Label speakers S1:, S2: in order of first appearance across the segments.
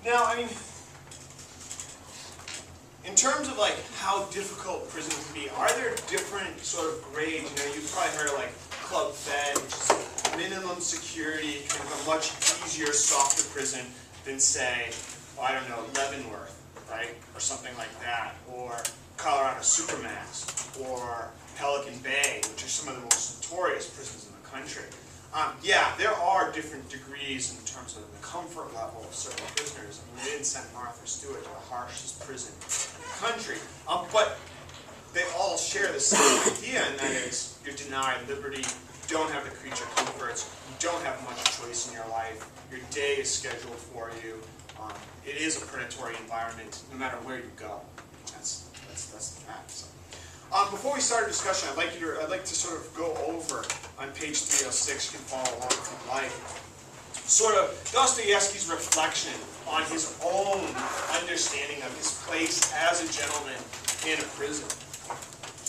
S1: Now, I mean, in terms of like how difficult prison can be, are there different sort of grades? You know, you've probably heard of like Club Fed, which is minimum security, kind of a much easier, softer prison than say, well, I don't know, Leavenworth, right? Or something like that. Or Colorado Supermax, or Pelican Bay, which are some of the most notorious prisons in the country. Yeah, there are different degrees in terms of the comfort level of certain prisoners. I mean, they didn't send Martha Stewart to the harshest prison in the country. But they all share the same idea, and that is you're denied liberty, you don't have the creature comforts, you don't have much choice in your life, your day is scheduled for you. It is a predatory environment no matter where you go. That's the fact. So. Before we start a discussion, I'd like to sort of go over on page 306. You can follow along if you'd like. Sort of Dostoevsky's reflection on his own understanding of his place as a gentleman in a prison.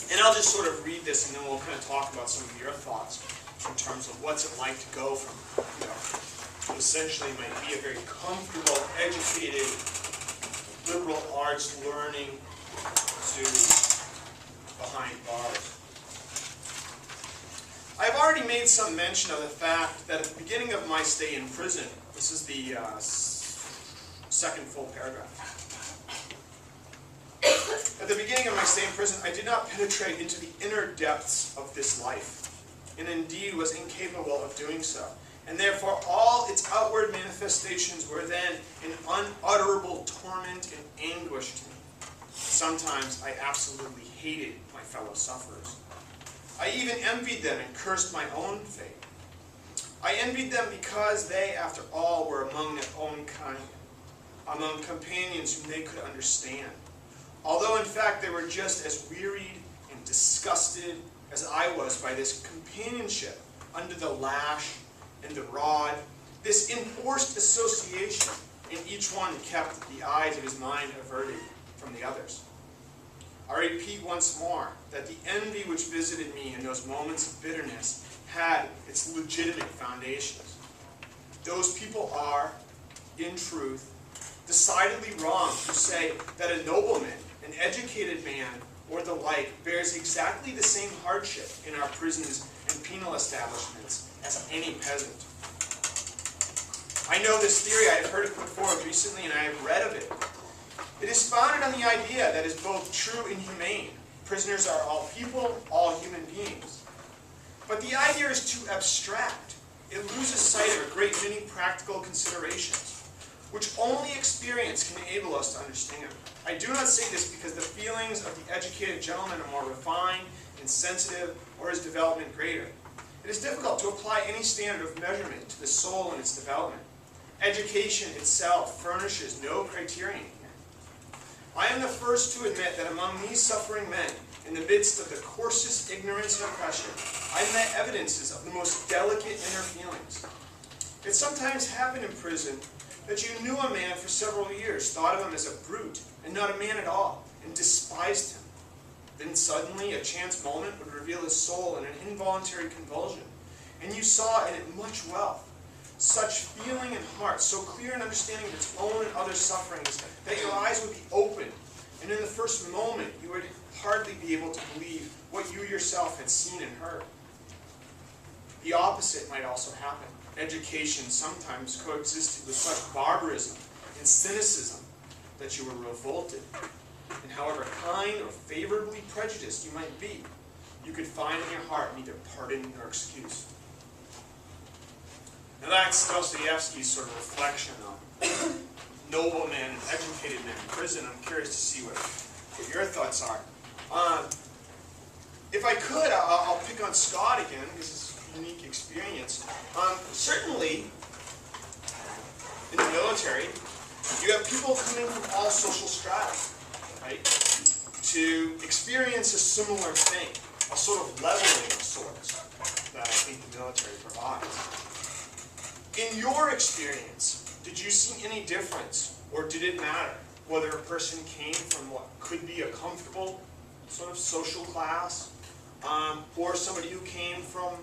S1: And I'll just sort of read this, and then we'll kind of talk about some of your thoughts in terms of what's it like to go from, you know, what essentially might be a very comfortable, educated, liberal arts learning to behind bars. I've already made some mention of the fact that at the beginning of my stay in prison, this is the second full paragraph. At the beginning of my stay in prison, I did not penetrate into the inner depths of this life, and indeed was incapable of doing so. And therefore all its outward manifestations were then an unutterable torment and anguish to me. Sometimes I absolutely hated my fellow sufferers. I even envied them and cursed my own fate. I envied them because they, after all, were among their own kind, among companions whom they could understand. Although in fact they were just as wearied and disgusted as I was by this companionship under the lash and the rod, this enforced association, and each one kept the eyes of his mind averted from the others. I repeat once more that the envy which visited me in those moments of bitterness had its legitimate foundations. Those people are, in truth, decidedly wrong who say that a nobleman, an educated man, or the like bears exactly the same hardship in our prisons and penal establishments as any peasant. I know this theory, I have heard it put forward recently, and I have read of it. It is founded on the idea that is both true and humane. Prisoners are all people, all human beings. But the idea is too abstract. It loses sight of a great many practical considerations, which only experience can enable us to understand. I do not say this because the feelings of the educated gentleman are more refined and sensitive, or his development greater. It is difficult to apply any standard of measurement to the soul and its development. Education itself furnishes no criterion. I am the first to admit that among these suffering men, in the midst of the coarsest ignorance and oppression, I met evidences of the most delicate inner feelings. It sometimes happened in prison that you knew a man for several years, thought of him as a brute, and not a man at all, and despised him. Then suddenly a chance moment would reveal his soul in an involuntary convulsion, and you saw in it much wealth. Such feeling and heart, so clear an understanding of its own and other sufferings, that your eyes would be open, and in the first moment you would hardly be able to believe what you yourself had seen and heard. The opposite might also happen. Education sometimes coexisted with such barbarism and cynicism that you were revolted, and however kind or favorably prejudiced you might be, you could find in your heart neither pardon nor excuse. Now that's Dostoevsky's sort of reflection on noblemen and educated men in prison. I'm curious to see what your thoughts are. If I could, I'll pick on Scott again, because it's a unique experience. Certainly, in the military, you have people coming from all social strata, right, to experience a similar thing, a sort of leveling of sorts that I think the military provides. In your experience, did you see any difference, or did it matter whether a person came from what could be a comfortable sort of social class, or somebody who came from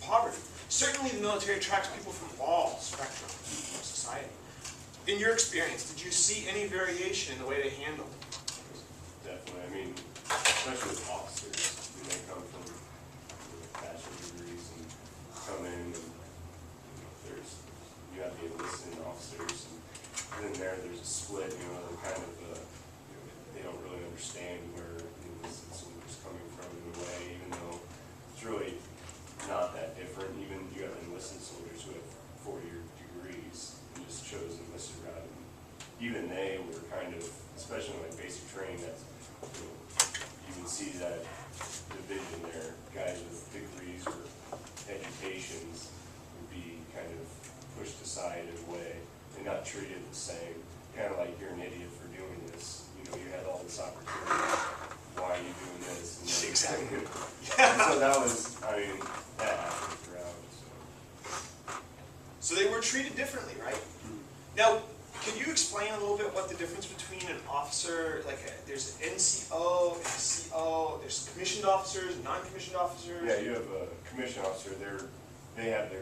S1: poverty? Certainly the military attracts people from all spectrum of society. In your experience, did you see any variation in the way they handled it?
S2: Definitely. I mean, especially with officers, when they come from bachelor's degrees and come in, and you have the enlisted officers, and then there's a split. They're kind of they don't really understand where the enlisted soldiers coming from in a way, even though it's really not that different. Even you have enlisted soldiers who have 4-year degrees and just chose the enlisted route. And even they were kind of, especially like basic training, that's you can see that division there. Guys with degrees or educations would be kind of pushed aside in a way and not treated the same. Kind of like, you're an idiot for doing this. You had all this opportunity. Why are you doing this? And then,
S1: Exactly.
S2: so that was, I mean, that happened throughout.
S1: So they were treated differently, right? Now, can you explain a little bit what the difference between an officer, there's an NCO, an SCO, there's commissioned officers, non-commissioned officers?
S2: Yeah, you have a commissioned officer. They have their